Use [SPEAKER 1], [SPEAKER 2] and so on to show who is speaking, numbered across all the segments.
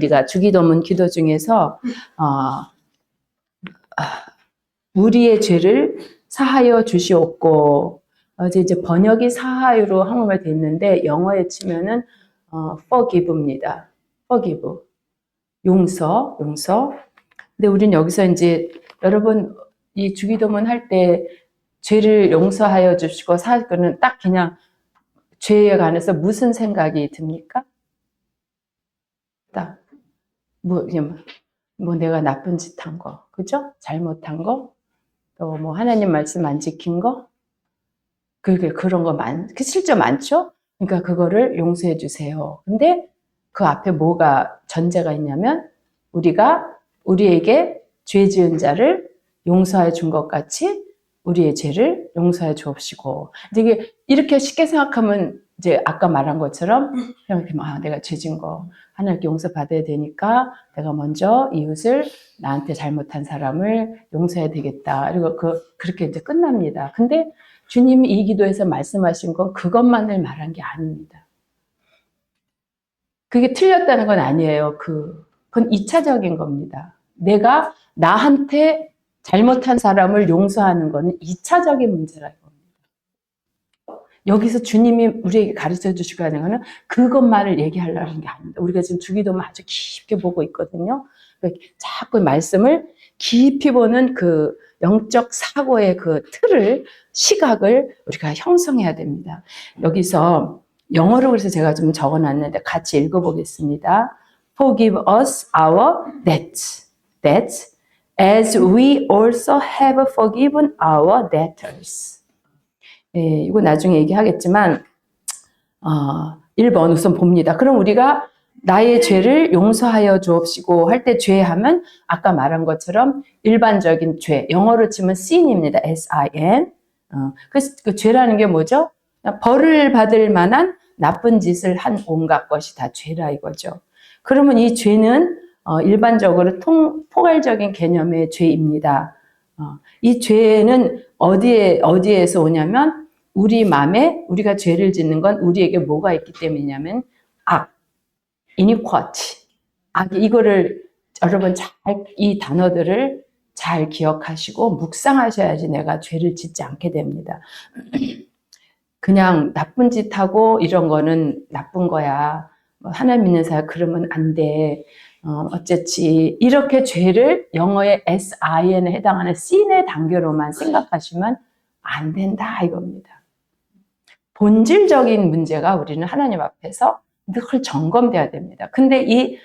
[SPEAKER 1] 우리가 주기도문 기도 중에서 우리의 죄를 사하여 주시옵고, 이제 번역이 사하여로 한국말 돼 있는데 영어에 치면은 forgive입니다. forgive. 용서. 근데 우린 여기서 이제 여러분 이 주기도문 할 때 죄를 용서하여 주시고 사하는 딱 그냥 죄에 관해서 무슨 생각이 듭니까? 딱 뭐 내가 나쁜 짓 한 거, 그죠? 잘못한 거, 또 뭐 하나님 말씀 안 지킨 거, 그런 거 실제 많죠? 그러니까 그거를 용서해 주세요. 근데 그 앞에 뭐가 전제가 있냐면 우리에게 죄 지은 자를 용서해 준 것 같이 우리의 죄를 용서해 주옵시고. 이게 이렇게 쉽게 생각하면 이제 아까 말한 것처럼 그냥 내가 죄 지은 거 하나님께 용서 받아야 되니까 내가 먼저 이웃을 나한테 잘못한 사람을 용서해야 되겠다. 그리고 그렇게 이제 끝납니다. 근데 주님이 이 기도에서 말씀하신 건 그것만을 말한 게 아닙니다. 그게 틀렸다는 건 아니에요. 그건 2차적인 겁니다. 내가 나한테 잘못한 사람을 용서하는 거는 2차적인 문제라는 겁니다. 여기서 주님이 우리에게 가르쳐 주시고 하는 거는 그것만을 얘기하려는 게 아닙니다. 우리가 지금 주기도문 아주 깊게 보고 있거든요. 자꾸 말씀을 깊이 보는 그 영적 사고의 그 시각을 우리가 형성해야 됩니다. 여기서 영어로 그래서 제가 좀 적어놨는데 같이 읽어보겠습니다. Forgive us our debts, as we also have forgiven our debtors. 예, 이거 나중에 얘기하겠지만 1번 우선 봅니다. 그럼 우리가 나의 죄를 용서하여 주옵시고 할 때 죄하면 아까 말한 것처럼 일반적인 죄, 영어로 치면 sin입니다. S-I-N. 그래서 그 죄라는 게 뭐죠? 벌을 받을 만한 나쁜 짓을 한 온갖 것이 다 죄라 이거죠. 그러면 이 죄는 일반적으로 포괄적인 개념의 죄입니다. 이 죄는 어디에서 오냐면 우리 마음에 우리가 죄를 짓는 건 우리에게 뭐가 있기 때문이냐면 iniquity. 이거를 여러분 이 단어들을 잘 기억하시고 묵상하셔야지 내가 죄를 짓지 않게 됩니다. 그냥 나쁜 짓 하고 이런 거는 나쁜 거야. 하나님 믿는 사람 그러면 안 돼. 어쨌지. 이렇게 죄를 영어의 SIN에 해당하는 sin의 단계로만 생각하시면 안 된다 이겁니다. 본질적인 문제가 우리는 하나님 앞에서 늘 점검돼야 됩니다. 근데 이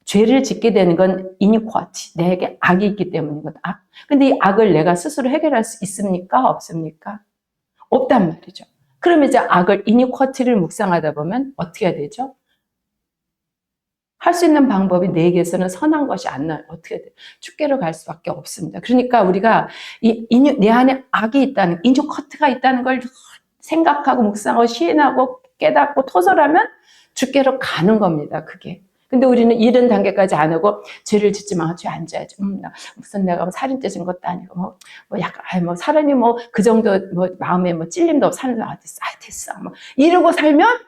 [SPEAKER 1] 죄를 짓게 되는 건 iniquity, 내게 악이 있기 때문이거든. 근데 이 악을 내가 스스로 해결할 수 있습니까? 없습니까? 없단 말이죠. 그러면 이제 iniquity를 묵상하다 보면 어떻게 해야 되죠? 할 수 있는 방법이 내게서는 선한 것이 안 나요. 어떻게 돼요? 축계로 갈 수밖에 없습니다. 그러니까 우리가 내 안에 악이 있다는, iniquity가 있다는 걸 생각하고 묵상하고 시인하고 깨닫고 토설하면 주께로 가는 겁니다. 그게. 근데 우리는 이런 단계까지 안 하고 죄를 짓지만 죄 안 져야지. 무슨 내가 살인죄 진 것도 아니고 약간 사람이 그 정도 마음에 찔림도 없어 사는 됐어. 이러고 살면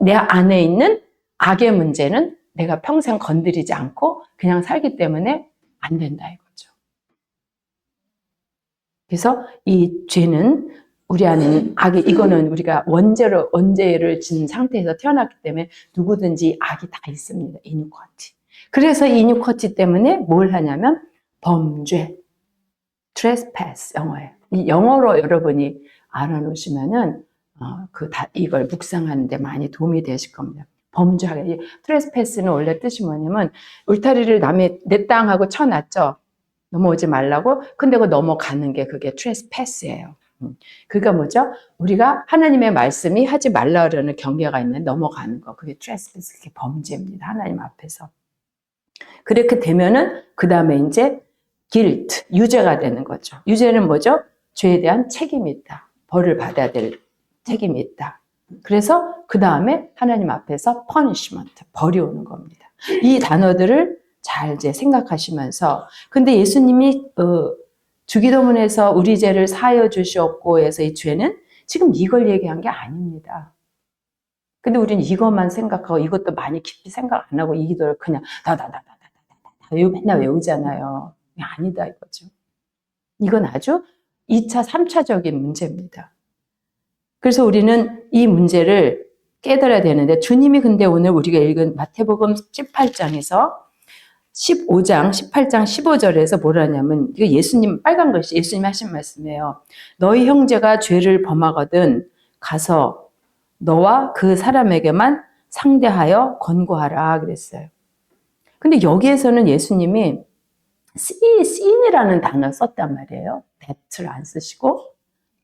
[SPEAKER 1] 내 안에 있는 악의 문제는 내가 평생 건드리지 않고 그냥 살기 때문에 안 된다 이거죠. 그래서 이 죄는 우리 안에는 이거는 우리가 원죄를 진 상태에서 태어났기 때문에 누구든지 악이 다 있습니다. iniquity. 그래서 iniquity 때문에 뭘 하냐면 범죄, trespass 영어로 여러분이 알아놓으시면은 이걸 묵상하는데 많이 도움이 되실 겁니다. 범죄하게. trespass는 원래 뜻이 뭐냐면 울타리를 내 땅하고 쳐놨죠. 넘어오지 말라고. 근데 그거 넘어가는 게 그게 trespass예요. 그러니까 뭐죠? 우리가 하나님의 말씀이 하지 말라는 경계가 있는 넘어가는 거. 그게 trespass, 그게 범죄입니다. 하나님 앞에서. 그렇게 되면은 그 다음에 이제 guilt, 유죄가 되는 거죠. 유죄는 뭐죠? 죄에 대한 책임이 있다. 벌을 받아야 될 책임이 있다. 그래서 그 다음에 하나님 앞에서 punishment, 벌이 오는 겁니다. 이 단어들을 잘 이제 생각하시면서, 근데 예수님이 주기도문에서 우리 죄를 사하여 주시옵고 해서 이 죄는 지금 이걸 얘기한 게 아닙니다. 근데 우리는 이것만 생각하고 이것도 많이 깊이 생각 안 하고 이 기도를 그냥 맨날 외우잖아요. 아니다 이거죠. 이건 아주 2차, 3차적인 문제입니다. 그래서 우리는 이 문제를 깨달아야 되는데 주님이 근데 오늘 우리가 읽은 마태복음 18장에서 15장, 18장 15절에서 뭐라 하냐면 이거 예수님 빨간 글씨 예수님 하신 말씀이에요. 너희 형제가 죄를 범하거든 가서 너와 그 사람에게만 상대하여 권고하라 그랬어요. 근데 여기에서는 예수님이 sin이라는 단어를 썼단 말이에요. that를 안 쓰시고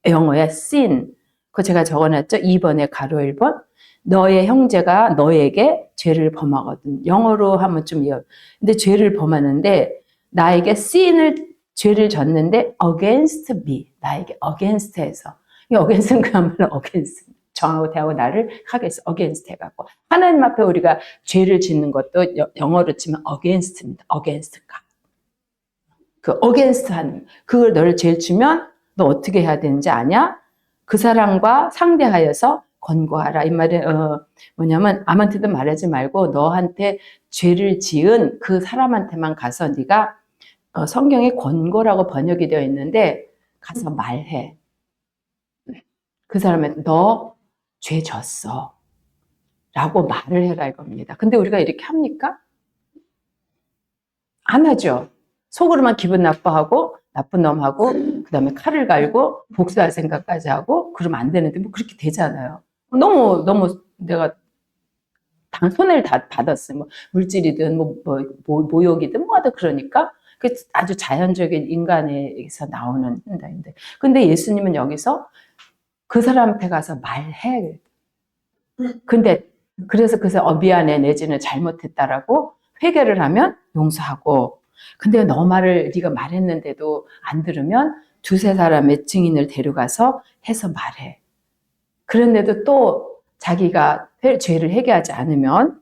[SPEAKER 1] 영어에 sin. 그거 제가 적어놨죠. 2번에 가로 1번. 너의 형제가 너에게 죄를 범하거든. 영어로 하면 좀 근데 죄를 범하는데 나에게 sin을 죄를 졌는데 against me. 나에게 against해서. 이 against는 그야말로 against. 저하고 대하고 나를 하겠어. against 해갖고. 하나님 앞에 우리가 죄를 짓는 것도 영어로 치면 against입니다. against가. 그 against 하는 그걸 너를 죄를 지면 너 어떻게 해야 되는지 아냐? 그 사람과 상대하여서 권고하라. 이 말은 뭐냐면 아무한테도 말하지 말고 너한테 죄를 지은 그 사람한테만 가서 네가 성경에 권고라고 번역이 되어 있는데 가서 말해. 그 사람한테 너 죄 졌어. 라고 말을 해라 이겁니다. 근데 우리가 이렇게 합니까? 안 하죠. 속으로만 기분 나빠하고 나쁜 놈하고 그 다음에 칼을 갈고 복수할 생각까지 하고 그러면 안 되는데 뭐 그렇게 되잖아요. 너무 내가 손해를 다 받았어요. 뭐 물질이든 모욕이든 뭐하든 그러니까 그 아주 자연적인 인간에서 나오는 행동인데 근데 예수님은 여기서 그 사람한테 가서 말해. 근데 그래서 미안해 내지는 잘못했다라고 회개를 하면 용서하고 근데 너 말을 네가 말했는데도 안 들으면 두세 사람의 증인을 데려가서 해서 말해. 그런데도 또 자기가 죄를 회개하지 않으면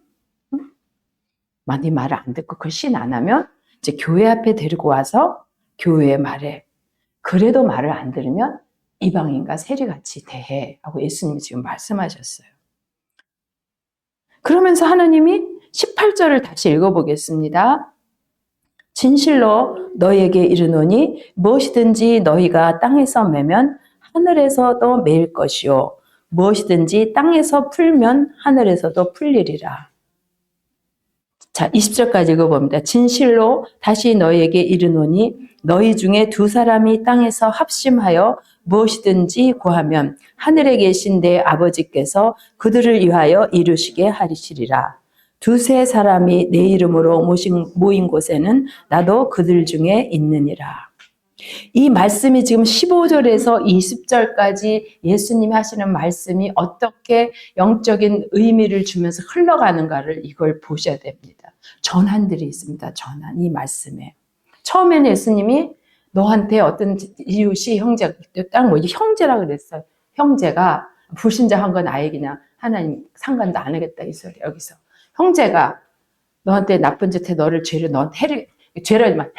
[SPEAKER 1] 네 말을 안 듣고 그 신 안 하면 이제 교회 앞에 데리고 와서 교회에 말해. 그래도 말을 안 들으면 이방인과 세리같이 대해 하고 예수님이 지금 말씀하셨어요. 그러면서 하나님이 18절을 다시 읽어보겠습니다. 진실로 너희에게 이르노니 무엇이든지 너희가 땅에서 매면 하늘에서도 매일 것이요 무엇이든지 땅에서 풀면 하늘에서도 풀리리라. 자, 20절까지 읽어봅니다. 진실로 다시 너희에게 이르노니 너희 중에 두 사람이 땅에서 합심하여 무엇이든지 구하면 하늘에 계신 내 아버지께서 그들을 위하여 이루시게 하시리라. 두세 사람이 내 이름으로 모인 곳에는 나도 그들 중에 있느니라. 이 말씀이 지금 15절에서 20절까지 예수님이 하시는 말씀이 어떻게 영적인 의미를 주면서 흘러가는가를 이걸 보셔야 됩니다. 전환들이 있습니다. 전환, 이 말씀에. 처음에는 예수님이 너한테 어떤 이웃이 딱 형제라 그랬어요. 형제가 불신자한 건 아예 그냥 하나님 상관도 안 하겠다 이 소리 여기서. 형제가 너한테 나쁜 짓 해 너를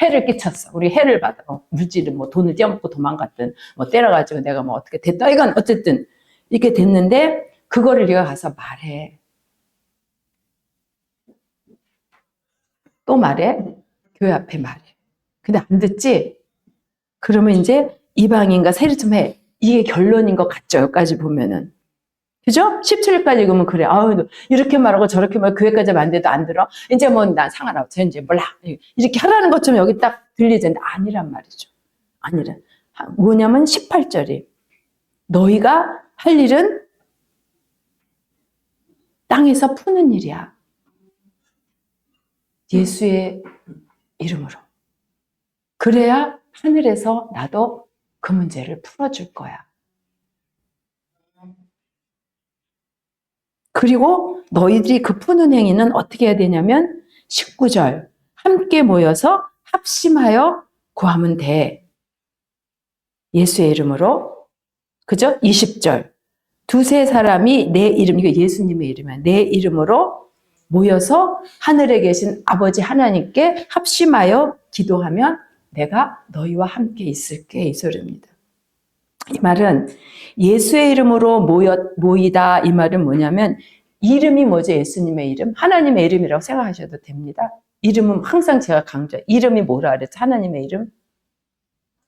[SPEAKER 1] 해를 끼쳤어. 우리 해를 받아. 물질을 돈을 떼어먹고 도망갔든 때려가지고 내가 어떻게 됐다. 이건 어쨌든 이렇게 됐는데 그거를 네가 가서 말해. 또 말해. 교회 앞에 말해. 근데 안 듣지? 그러면 이제 이방인과 세리좀 해. 이게 결론인 것 같죠? 여기까지 보면은. 그죠? 17일까지 읽으면 그래. 이렇게 말하고 저렇게 말하고 교회까지 만돼도 안 들어. 이제 난 상관없어. 이제 몰라. 이렇게 하라는 것처럼 여기 딱 들리는데 아니란 말이죠. 아니란. 뭐냐면 18절이 너희가 할 일은 땅에서 푸는 일이야. 예수의 이름으로. 그래야 하늘에서 나도 그 문제를 풀어줄 거야. 그리고 너희들이 그 푸는 행위는 어떻게 해야 되냐면 19절 함께 모여서 합심하여 구하면 돼. 예수의 이름으로. 그죠? 20절 두세 사람이 내 이름, 이거 예수님의 이름이야. 내 이름으로 모여서 하늘에 계신 아버지 하나님께 합심하여 기도하면 내가 너희와 함께 있을게 이 소리입니다. 이 말은 예수의 이름으로 모이다 이 말은 뭐냐면 이름이 뭐죠? 예수님의 이름? 하나님의 이름이라고 생각하셔도 됩니다. 이름은 항상 제가 강조해요. 이름이 뭐라 그랬죠? 하나님의 이름?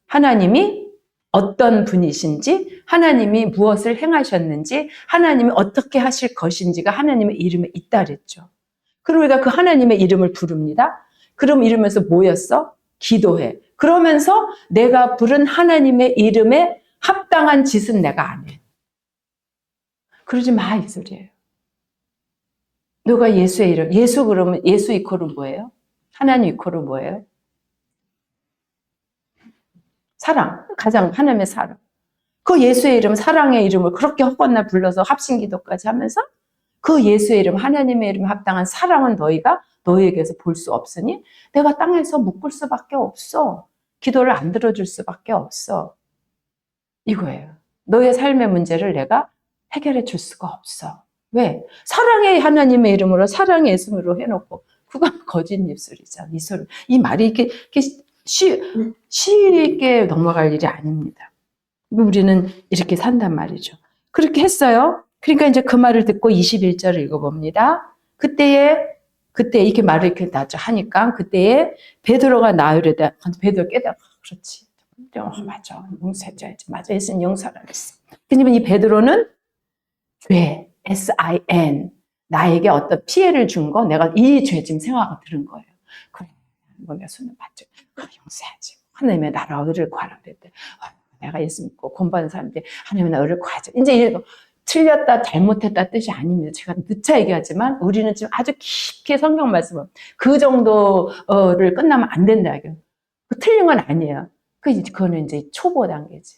[SPEAKER 1] 하나님이 어떤 분이신지, 하나님이 무엇을 행하셨는지, 하나님이 어떻게 하실 것인지가 하나님의 이름에 있다 그랬죠. 그럼 우리가 그 하나님의 이름을 부릅니다. 그럼 이러면서 뭐였어? 기도해. 그러면서 내가 부른 하나님의 이름에 합당한 짓은 내가 안 해. 그러지 마, 이 소리예요. 너가 예수의 이름, 예수 그러면 예수 이퀄은 뭐예요? 하나님 이퀄은 뭐예요? 사랑. 가장 하나님의 사랑. 그 예수의 이름, 사랑의 이름을 그렇게 헛것나 불러서 합심기도까지 하면서 그 예수의 이름, 하나님의 이름에 합당한 사랑은 너희가 너희에게서 볼 수 없으니 내가 땅에서 묶을 수밖에 없어. 기도를 안 들어줄 수밖에 없어. 이거예요. 너의 삶의 문제를 내가 해결해 줄 수가 없어. 왜? 사랑의 하나님의 이름으로 사랑의 예수로 해놓고 그건 거짓 입술이죠. 이 말이 이렇게 쉽게 넘어갈 일이 아닙니다. 우리는 이렇게 산단 말이죠. 그렇게 했어요. 그러니까 이제 그 말을 듣고 21절을 읽어봅니다. 그때 이렇게 말을 이렇게 하니까 그때에 베드로가 나으려다 베드로 깨달아. 그렇지. 맞아. 용서해줘야지. 맞아. 예수님 용서를 했어. 그러면 이 베드로는 죄, S-I-N, 나에게 어떤 피해를 준 거, 내가 이 죄 지금 생각이 들은 거예요. 그래, 뭐냐, 손을 맞죠. 용서해야지. 하나님의 나라 의를 구하라 그랬대. 내가 예수 믿고 공부하는 사람들이 하나님의 나라 의를 구하자. 이제 이거 틀렸다, 잘못했다 뜻이 아닙니다. 제가 누차 얘기하지만 우리는 지금 아주 깊게 성경 말씀을 그 정도를 끝나면 안 된다. 틀린 건 아니에요. 그거는 이제 초보 단계지.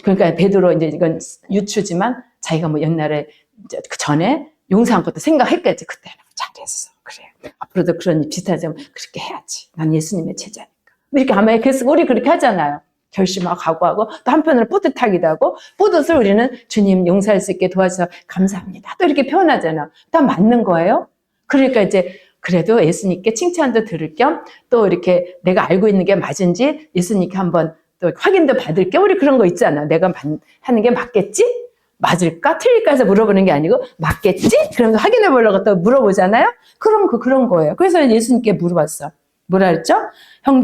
[SPEAKER 1] 그러니까 베드로 이제 이건 유추지만 자기가 뭐 옛날에 그 전에 용서한 것도 생각했겠지. 그때는 잘했어. 그래. 앞으로도 그런 비슷하지만 그렇게 해야지. 난 예수님의 제자니까. 이렇게 아마 계속 우리 그렇게 하잖아요. 결심하고 각오하고 또 한편으로 뿌듯하기도 하고 뿌듯을 우리는 주님 용서할 수 있게 도와주셔서 감사합니다. 또 이렇게 표현하잖아요. 다 맞는 거예요. 그러니까 이제 그래도 예수님께 칭찬도 들을 겸 또 이렇게 내가 알고 있는 게 맞은지 예수님께 한번 또 확인도 받을 겸 우리 그런 거 있잖아. 내가 하는 게 맞겠지? 맞을까? 틀릴까 해서 물어보는 게 아니고 맞겠지? 그러면서 확인해 보려고 또 물어보잖아요. 그런 거예요. 그래서 예수님께 물어봤어. 뭐라 그랬죠?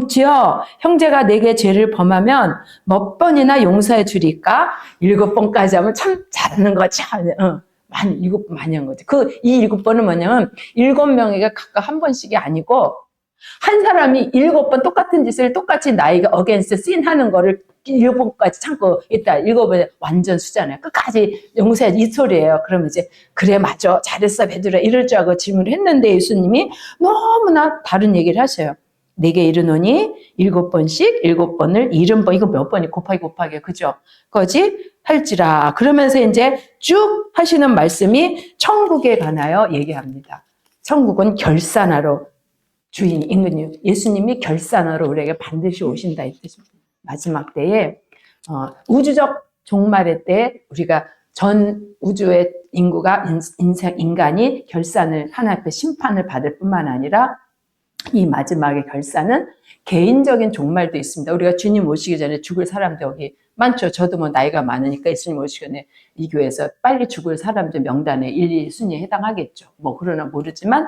[SPEAKER 1] 주여, 형제가 내게 죄를 범하면 몇 번이나 용서해 주리까? 7번까지 하면 참 잘하는 거지. 7번 많이 한 거지. 이 7번은 뭐냐면 7명에게 각각 한 번씩이 아니고 한 사람이 7번 똑같은 짓을 똑같이 나에게 against sin 하는 거를 7번까지 참고 있다. 7번에 완전 수잖아요. 끝까지 용서해 이 소리예요. 그러면 이제 그래 맞아 잘했어 베드로야 이럴 줄 알고 질문을 했는데 예수님이 너무나 다른 얘기를 하셔요. 내게 이르노니 7번씩 7번을 70번 이거 몇 번이 곱하기 그죠? 거지 할지라. 그러면서 이제 쭉 하시는 말씀이 천국에 관하여 얘기합니다. 천국은 결산하러 주인 임금님 예수님이 결산하러 우리에게 반드시 오신다 이 뜻입니다. 마지막 때에 우주적 종말의 때 우리가 전 우주의 인구가 인간이 결산을 하나님 앞에 심판을 받을 뿐만 아니라 이 마지막의 결산은 개인적인 종말도 있습니다. 우리가 주님 오시기 전에 죽을 사람도 여기 많죠. 저도 뭐 나이가 많으니까 예수님 오시기 전에 이 교회에서 빨리 죽을 사람들 명단에 1, 2순위에 해당하겠죠. 뭐 그러나 모르지만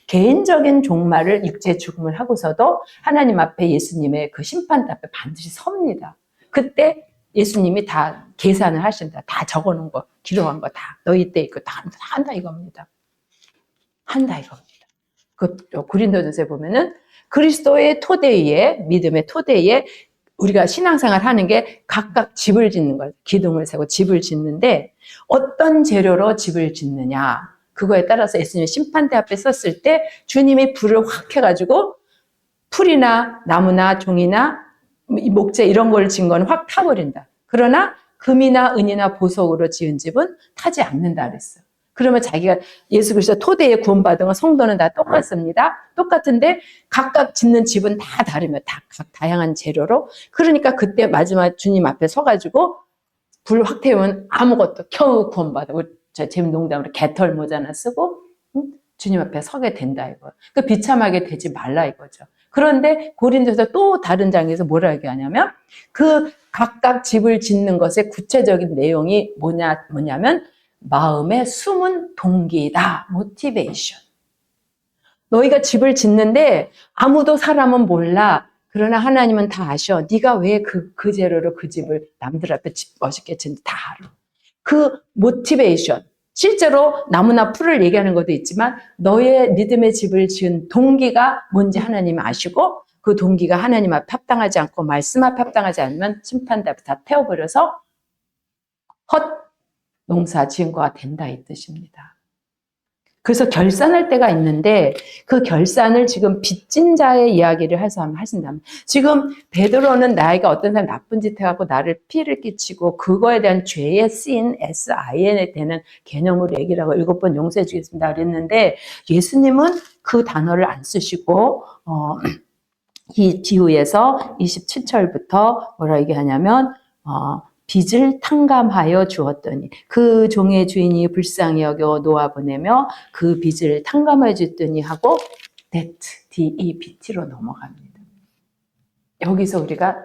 [SPEAKER 1] 개인적인 종말을 육체 죽음을 하고서도 하나님 앞에 예수님의 그 심판 앞에 반드시 섭니다. 그때 예수님이 다 계산을 하신다. 다 적어놓은 거, 기록한 거 다 너희 때 있고 다 한다 이겁니다. 한다 이겁니다. 그 고린도전서에 보면은 그리스도의 토대 위에 믿음의 토대 위에 우리가 신앙생활 하는 게 각각 집을 짓는 거예요. 기둥을 세고 집을 짓는데 어떤 재료로 집을 짓느냐 그거에 따라서 예수님이 심판대 앞에 섰을 때 주님이 불을 확 해가지고 풀이나 나무나 종이나 목재 이런 걸 지은 건 확 타버린다. 그러나 금이나 은이나 보석으로 지은 집은 타지 않는다 그랬어요. 그러면 자기가 예수 그리스도 토대에 구원받은 건 성도는 다 똑같습니다. 똑같은데 각각 짓는 집은 다 다르며 각 다양한 재료로 그러니까 그때 마지막 주님 앞에 서가지고 불 확 태우면 아무것도 겨우 구원받아. 저 재밌는 농담으로 개털 모자 하나 쓰고 주님 앞에 서게 된다 이거. 그 비참하게 되지 말라 이거죠. 그런데 고린도서 또 다른 장에서 뭐라 얘기하냐면 그 각각 집을 짓는 것의 구체적인 내용이 뭐냐면 마음의 숨은 동기다. 모티베이션. 너희가 집을 짓는데 아무도 사람은 몰라. 그러나 하나님은 다 아셔. 네가 왜 그 재료로 그 집을 남들 앞에 집 멋있게 짓는지 다 알아. 그 모티베이션. 실제로 나무나 풀을 얘기하는 것도 있지만 너의 믿음의 집을 지은 동기가 뭔지 하나님이 아시고 그 동기가 하나님 앞에 합당하지 않고 말씀 앞에 합당하지 않으면 심판대 다 태워버려서 헛 농사 지은 거가 된다 이 뜻입니다. 그래서 결산할 때가 있는데 그 결산을 지금 빚진 자의 이야기를 해서 하신다면 지금 베드로는 나에게 어떤 사람이 나쁜 짓 해갖고 나를 피해를 끼치고 그거에 대한 죄의 sin, S-I-N에 되는 개념으로 얘기를 하고 7번 용서해 주겠습니다 그랬는데 예수님은 그 단어를 안 쓰시고 이 뒤에서 27절부터 뭐라 얘기하냐면 빚을 탕감하여 주었더니 그 종의 주인이 불쌍히 여겨 놓아보내며 그 빚을 탕감하여 줬더니 하고 debt, D-E-B-T로 넘어갑니다. 여기서 우리가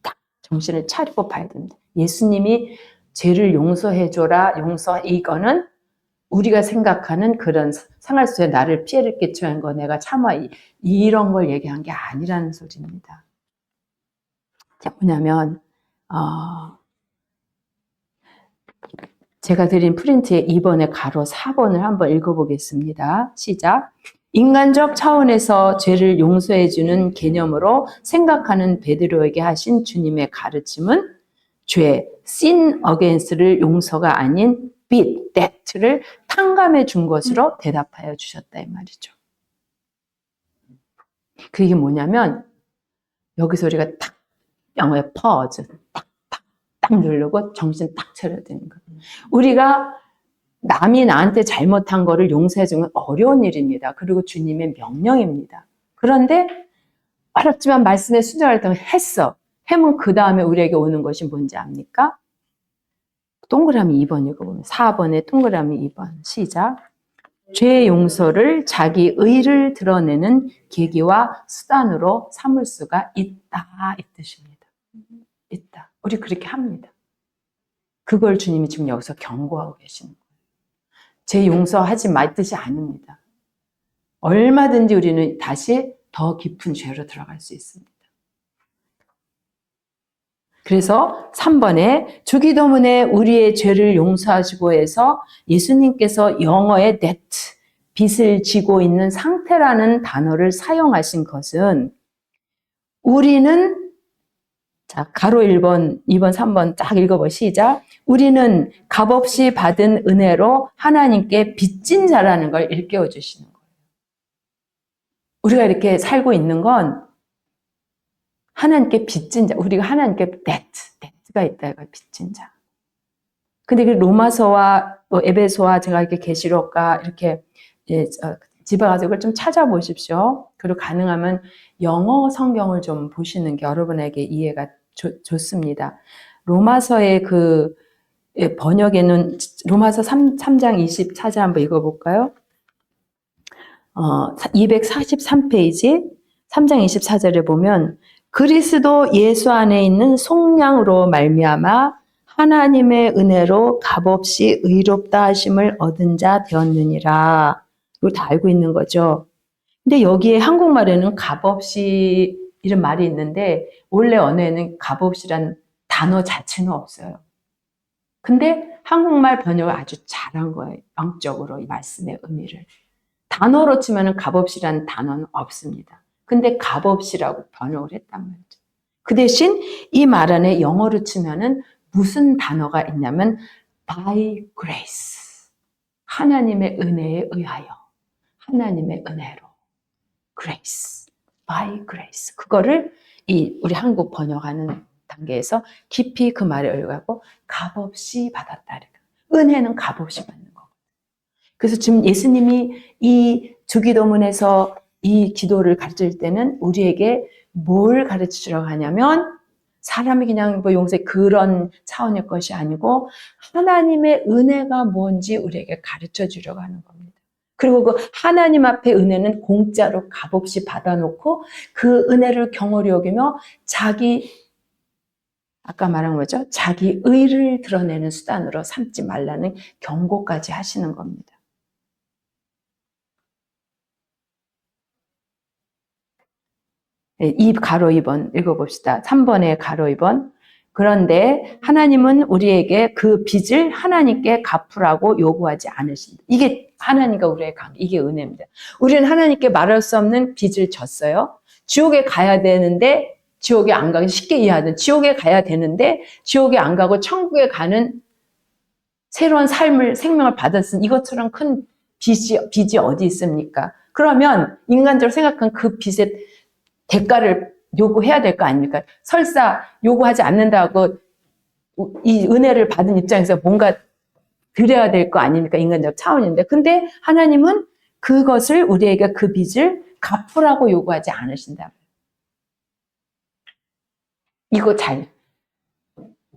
[SPEAKER 1] 딱 정신을 차리고 봐야 됩니다. 예수님이 죄를 용서해줘라, 이거는 우리가 생각하는 그런 생활 속에 나를 피해를 끼치는 거 내가 참아 이런 걸 얘기한 게 아니라는 소리입니다. 자, 뭐냐면 제가 드린 프린트에 2번에 가로 4번을 한번 읽어보겠습니다. 시작. 인간적 차원에서 죄를 용서해주는 개념으로 생각하는 베드로에게 하신 주님의 가르침은 죄, sin against를 용서가 아닌 빚, debt를 탕감해 준 것으로 대답하여 주셨다 이 말이죠. 그게 뭐냐면 여기서 우리가 딱 영어의 pause, 딱 누르고 정신 딱 차려야 되는 거예요. 우리가 남이 나한테 잘못한 거를 용서해 주는 건 어려운 일입니다. 그리고 주님의 명령입니다. 그런데 어렵지만 말씀에 순종할 때 했어. 해면 그 다음에 우리에게 오는 것이 뭔지 압니까? 동그라미 2번 읽어보면 4번에 동그라미 2번 시작. 죄 용서를 자기 의를 드러내는 계기와 수단으로 삼을 수가 있다 이 뜻입니다. 있다. 우리 그렇게 합니다. 그걸 주님이 지금 여기서 경고하고 계시는 거예요. 죄 용서하지 말 뜻이 아닙니다. 얼마든지 우리는 다시 더 깊은 죄로 들어갈 수 있습니다. 그래서 3번에 주기도문에 우리의 죄를 용서하시고 해서 예수님께서 영어의 debt, 빚을 지고 있는 상태라는 단어를 사용하신 것은 우리는 자, 가로 1번, 2번, 3번 딱 읽어봐. 시작. 우리는 값없이 받은 은혜로 하나님께 빚진 자라는 걸 일깨워 주시는 거예요. 우리가 이렇게 살고 있는 건 하나님께 빚진 자, 우리가 하나님께 debt가 있다. 이거 빚진 자. 근데 그 로마서와 에베소와 제가 이렇게 계시록과 이렇게 집에 가서 이걸 좀 찾아보십시오. 그리고 가능하면 영어 성경을 좀 보시는 게 여러분에게 이해가 좋습니다. 로마서의 그 번역에는 로마서 3장 24절 한번 읽어볼까요? 243페이지 3장 24절에 보면 그리스도 예수 안에 있는 속량으로 말미암아 하나님의 은혜로 값없이 의롭다 하심을 얻은 자 되었느니라. 이거 다 알고 있는 거죠. 근데 여기에 한국말에는 값없이 이런 말이 있는데 원래 언어에는 값없이란 단어 자체는 없어요. 근데 한국말 번역을 아주 잘한 거예요. 영적으로 이 말씀의 의미를. 단어로 치면은 값없이라는 단어는 없습니다. 근데 값없이라고 번역을 했단 말이죠. 그 대신 이 말 안에 영어로 치면은 무슨 단어가 있냐면 by grace. 하나님의 은혜에 의하여. 하나님의 은혜로. grace. by grace. 그거를 우리 한국 번역하는 단계에서 깊이 그 말에 의하고 값없이 받았다. 은혜는 값없이 받는 거. 그래서 지금 예수님이 이 주기도문에서 이 기도를 가르칠 때는 우리에게 뭘 가르치려고 하냐면 사람이 그냥 용서의 그런 차원의 것이 아니고 하나님의 은혜가 뭔지 우리에게 가르쳐 주려고 하는 겁니다. 그리고 그 하나님 앞에 은혜는 공짜로 값없이 받아놓고 그 은혜를 경홀히 여기며 자기 아까 말한 거죠? 자기 의를 드러내는 수단으로 삼지 말라는 경고까지 하시는 겁니다. 이 가로 2번 읽어봅시다. 3번의 가로 2번. 그런데 하나님은 우리에게 그 빚을 하나님께 갚으라고 요구하지 않으신다. 이게 하나님과 우리의 관계, 이게 은혜입니다. 우리는 하나님께 말할 수 없는 빚을 졌어요. 지옥에 가야 되는데 지옥에 안 가고, 쉽게 이해하든 지옥에 가야 되는데 지옥에 안 가고 천국에 가는 새로운 생명을 받았으니 이것처럼 큰 빚이 어디 있습니까? 그러면 인간적으로 생각한 그 빚의 대가를 요구해야 될 거 아닙니까? 설사 요구하지 않는다고 이 은혜를 받은 입장에서 뭔가 드려야 될 거 아닙니까? 인간적 차원인데. 근데 하나님은 그것을 우리에게 그 빚을 갚으라고 요구하지 않으신다. 이거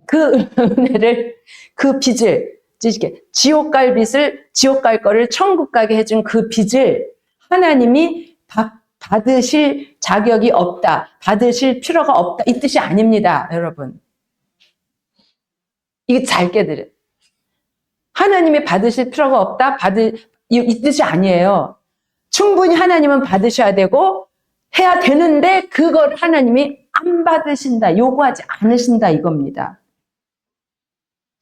[SPEAKER 1] 그 은혜를, 그 빚을, 지옥 갈 빚을, 지옥 갈 거를 천국 가게 해준 그 빚을 하나님이 받으실 자격이 없다, 받으실 필요가 없다, 이 뜻이 아닙니다, 여러분. 이게 잘 깨달아요. 하나님이 받으실 필요가 없다, 이 뜻이 아니에요. 충분히 하나님은 받으셔야 되고 해야 되는데 그걸 하나님이 안 받으신다, 요구하지 않으신다, 이겁니다.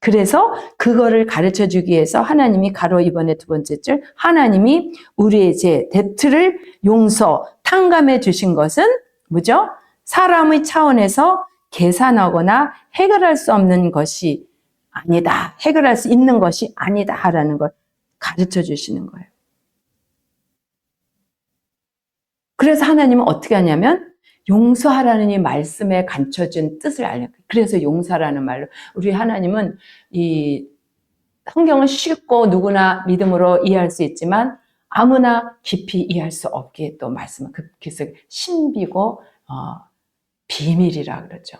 [SPEAKER 1] 그래서 그거를 가르쳐 주기 위해서 하나님이 가로 2번의 두 번째 줄, 하나님이 우리의 죄, 데트를 용서, 탕감해 주신 것은 뭐죠? 사람의 차원에서 계산하거나 해결할 수 없는 것이 아니다. 해결할 수 있는 것이 아니다라는 걸 가르쳐 주시는 거예요. 그래서 하나님은 어떻게 하냐면 용서하라는 이 말씀에 감춰진 뜻을 알려요. 그래서 용서라는 말로, 우리 하나님은 이 성경은 쉽고 누구나 믿음으로 이해할 수 있지만 아무나 깊이 이해할 수 없게 또 말씀은 그래서 신비고 비밀이라 그러죠.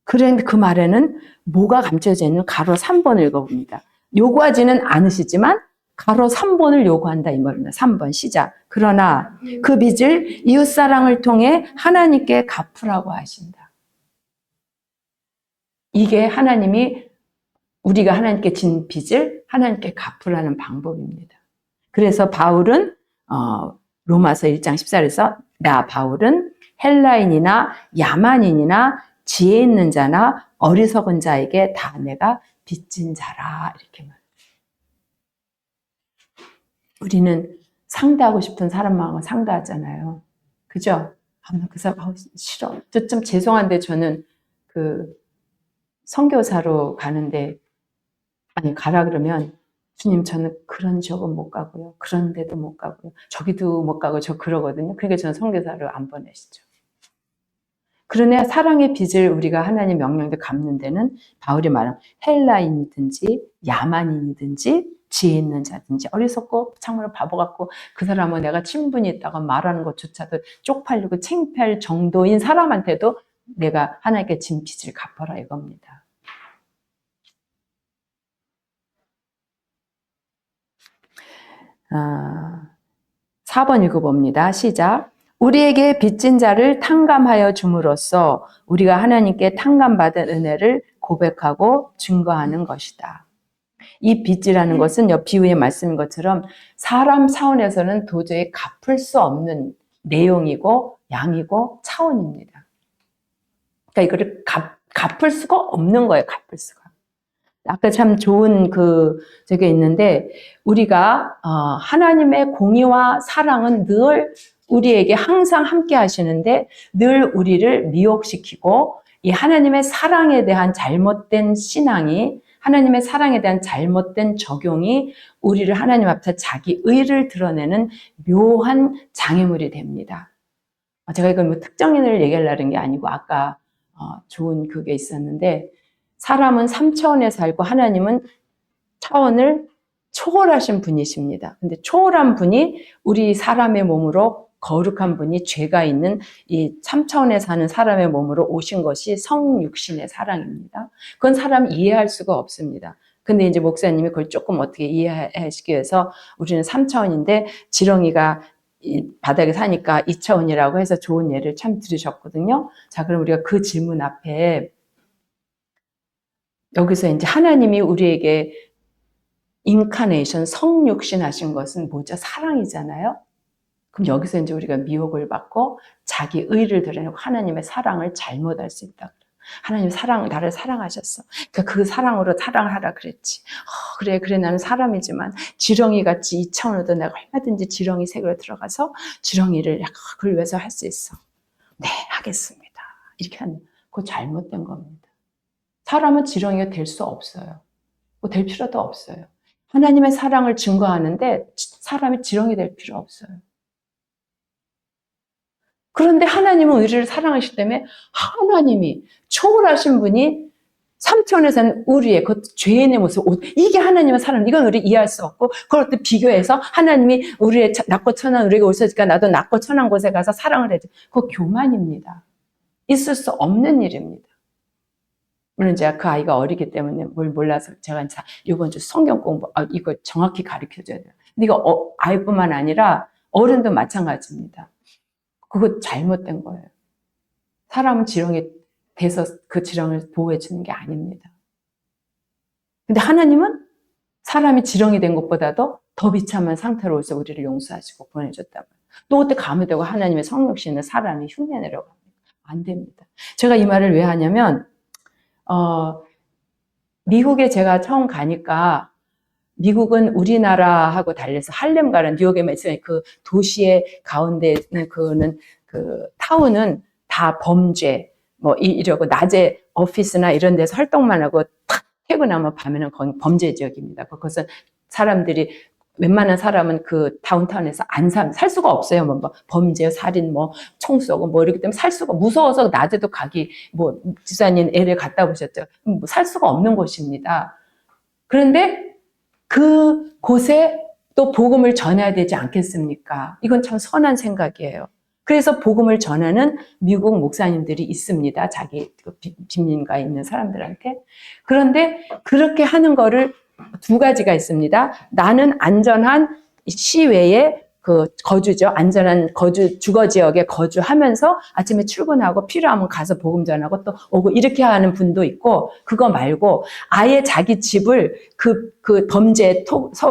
[SPEAKER 1] 그런데 그 말에는 뭐가 감춰져 있는 가로 3번 읽어봅니다. 요구하지는 않으시지만 가로 3번을 요구한다 이 말입니다. 3번 시작. 그러나 그 빚을 이웃사랑을 통해 하나님께 갚으라고 하신다. 이게 하나님이 우리가 하나님께 진 빚을 하나님께 갚으라는 방법입니다. 그래서 바울은 로마서 1장 14절에서 나 바울은 헬라인이나 야만인이나 지혜 있는 자나 어리석은 자에게 다 내가 빚진 자라 이렇게 말해요. 우리는 상대하고 싶은 사람하고 상대하잖아요. 그죠? 그 사람 싫어. 좀 죄송한데 저는 그 선교사로 가는데 가라 그러면 주님 저는 그런 지역은 못 가고요. 그런 데도 못 가고요. 저기도 못 가고 저 그러거든요. 그러니까 저는 선교사를 안 보내시죠. 그러나 사랑의 빚을 우리가 하나님 명령대 갚는 데는 바울이 말한 헬라인이든지 야만인이든지 지혜 있는 자든지 어리석고 참으로 바보 같고 그 사람은 내가 친분이 있다고 말하는 것조차도 쪽팔리고 창피할 정도인 사람한테도 내가 하나님께 진 빚을 갚아라 이겁니다. 아, 4번 읽어봅니다. 시작. 우리에게 빚진 자를 탕감하여 줌으로써 우리가 하나님께 탕감받은 은혜를 고백하고 증거하는 것이다. 이 빚이라는 것은 비유의 말씀인 것처럼 사람 차원에서는 도저히 갚을 수 없는 내용이고 양이고 차원입니다. 그러니까 이거를 갚을 수가 없는 거예요. 갚을 수가. 아까 참 좋은 저게 있는데 우리가 하나님의 공의와 사랑은 늘 우리에게 항상 함께 하시는데 늘 우리를 미혹시키고 이 하나님의 사랑에 대한 잘못된 신앙이 하나님의 사랑에 대한 잘못된 적용이 우리를 하나님 앞에 자기 의를 드러내는 묘한 장애물이 됩니다. 제가 이걸 뭐 특정인을 얘기하려는 게 아니고 아까 좋은 그게 있었는데 사람은 3차원에 살고 하나님은 차원을 초월하신 분이십니다. 근데 초월한 분이 우리 사람의 몸으로 거룩한 분이 죄가 있는 이 3차원에 사는 사람의 몸으로 오신 것이 성육신의 사랑입니다. 그건 사람 이해할 수가 없습니다. 근데 이제 목사님이 그걸 조금 어떻게 이해하시기 위해서 우리는 3차원인데 지렁이가 바닥에 사니까 2차원이라고 해서 좋은 예를 참 들으셨거든요. 자, 그럼 우리가 그 질문 앞에 여기서 이제 하나님이 우리에게 인카네이션, 성육신 하신 것은 뭐죠? 사랑이잖아요. 그럼 여기서 이제 우리가 미혹을 받고 자기 의를 드러내고 하나님의 사랑을 잘못할 수 있다. 하나님 나를 사랑하셨어. 그러니까 그 사랑으로 사랑하라 그랬지. 그래 나는 사람이지만 지렁이 같이 이 차원으로도 내가 얼마든지 지렁이 색으로 들어가서 지렁이를 그걸 위해서 할 수 있어. 네, 하겠습니다. 이렇게 하는 그거 잘못된 겁니다. 사람은 지렁이가 될 수 없어요. 뭐 될 필요도 없어요. 하나님의 사랑을 증거하는데 사람이 지렁이 될 필요 없어요. 그런데 하나님은 우리를 사랑하시기 때문에 하나님이 초월하신 분이 3차원에서는 우리의 그 죄인의 모습, 이게 하나님의 사랑, 이건 우리 이해할 수 없고 그걸 또 비교해서 하나님이 우리의 낮고 천한 우리에게 오셨으니까 나도 낮고 천한 곳에 가서 사랑을 해야지. 그거 교만입니다. 있을 수 없는 일입니다. 물론 제가 그 아이가 어리기 때문에 뭘 몰라서 제가 이번 주 성경 공부 이거 정확히 가르쳐줘야 돼요. 근데 이거 아이뿐만 아니라 어른도 마찬가지입니다. 그거 잘못된 거예요. 사람은 지렁이 돼서 그 지렁이를 보호해 주는 게 아닙니다. 근데 하나님은 사람이 지렁이 된 것보다도 더 비참한 상태로 오셔서 우리를 용서하시고 보내줬다고요. 또 그때 감화되고 하나님의 성육신을 사람이 흉내내려고 합니다. 안 됩니다. 제가 이 말을 왜 하냐면 미국에 제가 처음 가니까 미국은 우리나라하고 달려서 할렘가는 뉴욕에 있으면 그 도시의 가운데 그는 그 타운은 다 범죄 뭐 이러고 낮에 오피스나 이런 데서 활동만 하고 탁 퇴근하면 밤에는 거의 범죄 지역입니다. 그것은 사람들이 웬만한 사람은 그 다운타운에서 살 수가 없어요. 뭐 범죄, 살인, 뭐 총 쏘고 뭐 이렇기 때문에 살 수가 무서워서 낮에도 가기 뭐 집사님 애를 갖다 보셨죠. 살 수가 없는 곳입니다. 그런데 그 곳에 또 복음을 전해야 되지 않겠습니까? 이건 참 선한 생각이에요. 그래서 복음을 전하는 미국 목사님들이 있습니다. 자기 빈민가에 있는 사람들한테. 그런데 그렇게 하는 거를 두 가지가 있습니다. 나는 안전한 시외에 그 거주죠. 안전한 주거 지역에 거주하면서 아침에 출근하고 필요하면 가서 복음 전하고 또 오고 이렇게 하는 분도 있고, 그거 말고 아예 자기 집을 그 범죄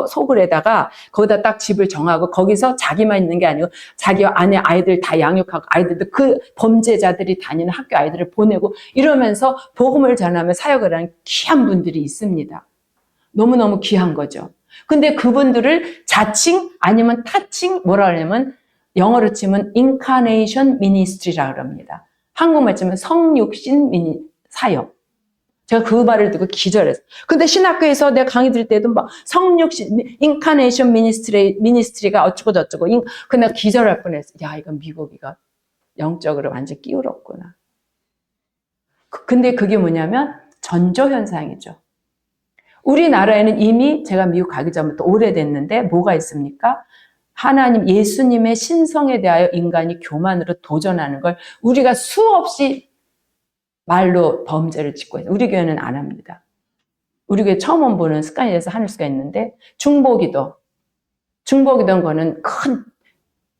[SPEAKER 1] 소굴에다가 거기다 딱 집을 정하고 거기서 자기만 있는 게 아니고 자기 안에 아이들 다 양육하고 아이들도 그 범죄자들이 다니는 학교 아이들을 보내고 이러면서 복음을 전하며 사역을 하는 귀한 분들이 있습니다. 너무너무 귀한 거죠. 근데 그분들을 자칭 아니면 타칭 뭐라 그러냐면 영어로 치면 incarnation ministry라고 합니다. 한국말 치면 성육신 사역. 제가 그 말을 듣고 기절했어요. 근데 신학교에서 내가 강의 들을 때도 막 성육신 incarnation ministry가 어쩌고 저쩌고 근데 기절할 뻔했어요. 야, 이건 미국이가 영적으로 완전 끼울었구나. 근데 그게 뭐냐면 전조현상이죠. 우리나라에는 이미 제가 미국 가기 전부터 오래됐는데 뭐가 있습니까? 하나님 예수님의 신성에 대하여 인간이 교만으로 도전하는 걸 우리가 수없이 말로 범죄를 짓고 있어요. 우리 교회는 안 합니다. 우리 교회 처음 보는 습관이 돼서 하는 수가 있는데 중보기도는 거는 큰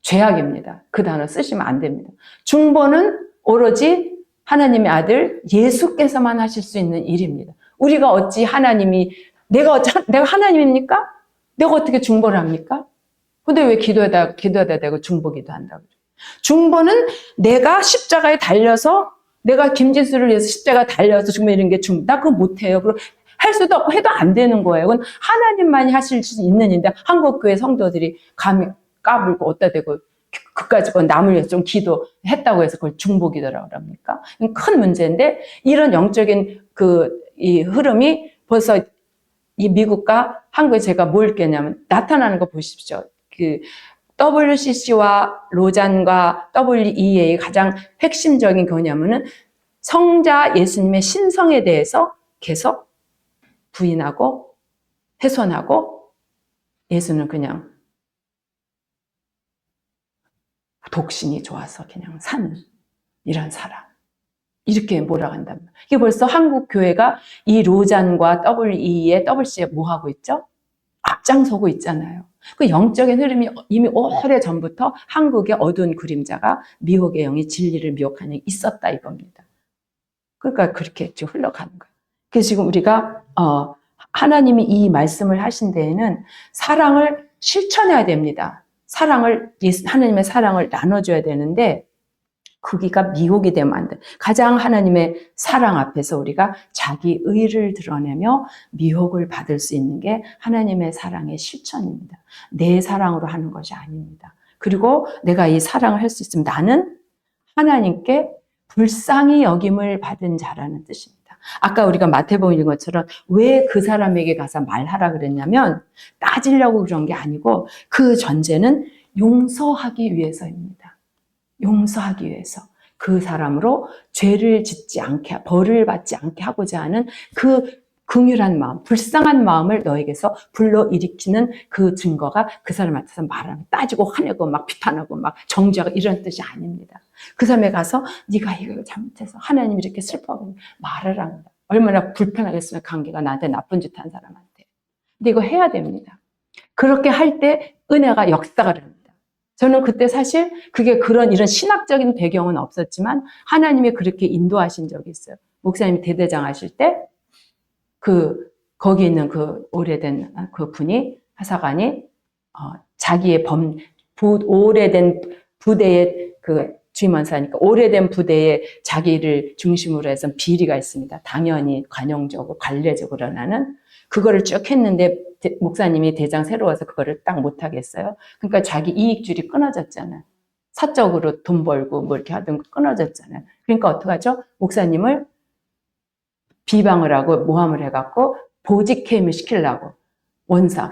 [SPEAKER 1] 죄악입니다. 그 단어 쓰시면 안 됩니다. 중보는 오로지 하나님의 아들 예수께서만 하실 수 있는 일입니다. 우리가 어찌 내가 하나님입니까? 내가 어떻게 중보를 합니까? 근데 왜 기도하다 대고 중보기도 한다고 그래요? 중보는 내가 십자가에 달려서 내가 김진수를 위해서 십자가에 달려서 중보 이런 게 나 그거 못해요. 그리고 할 수도 없고 해도 안 되는 거예요. 그건 하나님만이 하실 수 있는 일인데 한국교회 성도들이 감히 까불고 어디다 대고 그까지 남을 위해서 좀 기도했다고 해서 그걸 중보기도라고 합니까? 큰 문제인데 이런 영적인 이 흐름이 벌써 이 미국과 한국에 제가 뭘 깼냐면 나타나는 거 보십시오. 그 WCC와 로잔과 WEA 가장 핵심적인 거냐면은 성자 예수님의 신성에 대해서 계속 부인하고 훼손하고 예수는 그냥 독신이 좋아서 그냥 사는 이런 사람. 이렇게 몰아간단 말이에요. 이게 벌써 한국 교회가 이 로잔과 WE의 WC에 뭐 하고 있죠? 앞장서고 있잖아요. 그 영적인 흐름이 이미 오래 전부터 한국의 어두운 그림자가 미혹의 영이 진리를 미혹하는 있었다 이겁니다. 그러니까 그렇게 지금 흘러가는 거예요. 그래서 지금 우리가 하나님이 이 말씀을 하신 데에는 사랑을 실천해야 됩니다. 하나님의 사랑을 나눠줘야 되는데 거기가 미혹이 되면 안 돼. 가장 하나님의 사랑 앞에서 우리가 자기 의를 드러내며 미혹을 받을 수 있는 게 하나님의 사랑의 실천입니다. 내 사랑으로 하는 것이 아닙니다. 그리고 내가 이 사랑을 할 수 있으면 나는 하나님께 불쌍히 여김을 받은 자라는 뜻입니다. 아까 우리가 마태복음 읽은 것처럼 왜 그 사람에게 가서 말하라 그랬냐면 따지려고 그런 게 아니고 그 전제는 용서하기 위해서입니다. 용서하기 위해서 그 사람으로 죄를 짓지 않게, 벌을 받지 않게 하고자 하는 그 긍휼한 마음, 불쌍한 마음을 너에게서 불러일으키는 그 증거가 그 사람한테서 말하면 따지고 화내고 막 비판하고 막 정죄하고 이런 뜻이 아닙니다. 그 사람에 가서 네가 이거 잘못해서 하나님 이렇게 슬퍼하고 말을 합니다. 얼마나 불편하겠으면 관계가 나한테 나쁜 짓 한 사람한테. 근데 이거 해야 됩니다. 그렇게 할 때 은혜가 역사가 됩니다. 저는 그때 사실 그게 이런 신학적인 배경은 없었지만 하나님이 그렇게 인도하신 적이 있어요. 목사님이 대대장 하실 때 거기 있는 그 오래된 그 분이, 하사관이, 자기의 오래된 부대의 주임원사니까 오래된 부대에 자기를 중심으로 해서 비리가 있습니다. 당연히 관용적으로, 관례적으로 나는 그거를 쭉 했는데 목사님이 대장 새로 와서 그거를 딱 못하겠어요. 그러니까 자기 이익줄이 끊어졌잖아요. 사적으로 돈 벌고 뭐 이렇게 하던 거 끊어졌잖아요. 그러니까 어떡하죠? 목사님을 비방을 하고 모함을 해갖고 보직해임을 시키려고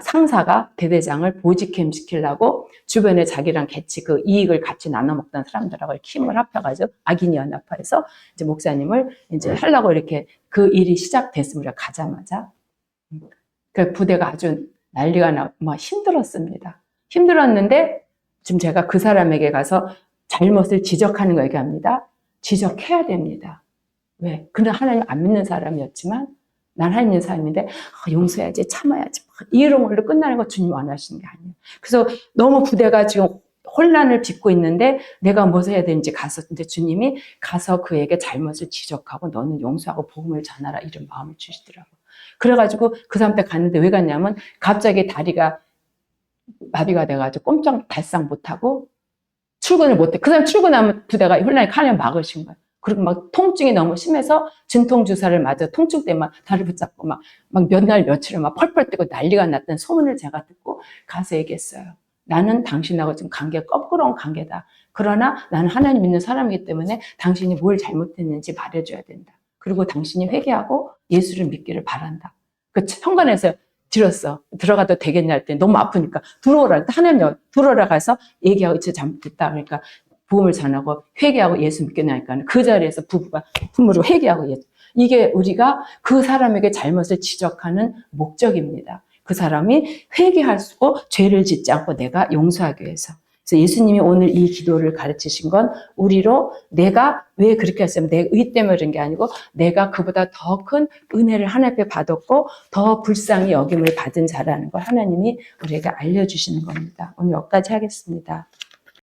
[SPEAKER 1] 상사가 대대장을 보직해임 시키려고 주변에 자기랑 같이 그 이익을 같이 나눠 먹던 사람들하고 힘을 합해가지고 악인이 연합해서 이제 목사님을 이제 하려고 이렇게 그 일이 시작됐습니다. 가자마자. 그 부대가 아주 난리가 나고 막 힘들었습니다. 힘들었는데 지금 제가 그 사람에게 가서 잘못을 지적하는 거 얘기합니다. 지적해야 됩니다. 왜? 그는 하나님 안 믿는 사람이었지만 난 하나님 믿는 사람인데 용서해야지, 참아야지 이런 걸로 끝나는 거 주님 원하시는 게 아니에요. 그래서 너무 부대가 지금 혼란을 빚고 있는데 내가 무엇을 해야 되는지 갔었는데 주님이 가서 그에게 잘못을 지적하고 너는 용서하고 복음을 전하라 이런 마음을 주시더라고요. 그래가지고 그 사람 때 갔는데 왜 갔냐면 갑자기 다리가 마비가 돼가지고 꼼짝달싹 못하고 출근을 못해. 그 사람 출근하면 부대가 혼란이 칸을 막으신 거예요. 그리고 막 통증이 너무 심해서 진통주사를 맞아 통증 때문에 다리 붙잡고 막 몇 날 며칠을 막 펄펄 뛰고 난리가 났던 소문을 제가 듣고 가서 얘기했어요. 나는 당신하고 지금 관계가 거꾸로 관계다. 그러나 나는 하나님 믿는 사람이기 때문에 당신이 뭘 잘못했는지 말해줘야 된다. 그리고 당신이 회개하고 예수를 믿기를 바란다. 그 현관에서 들었어. 들어가도 되겠냐 할 때 너무 아프니까 들어오라. 하나님 들어오라 가서 얘기하고 진짜 잘못됐다. 그러니까 복음을 전하고 회개하고 예수 믿게 나니까 그 자리에서 부부가 부모로 회개하고 이게 우리가 그 사람에게 잘못을 지적하는 목적입니다. 그 사람이 회개하고 죄를 짓지 않고 내가 용서하기 위해서. 그래서 예수님이 오늘 이 기도를 가르치신 건 우리로 내가 왜 그렇게 했으면 내 의 때문에 그런 게 아니고 내가 그보다 더 큰 은혜를 하나님께 받았고 더 불쌍히 여김을 받은 자라는 걸 하나님이 우리에게 알려주시는 겁니다. 오늘 여기까지 하겠습니다.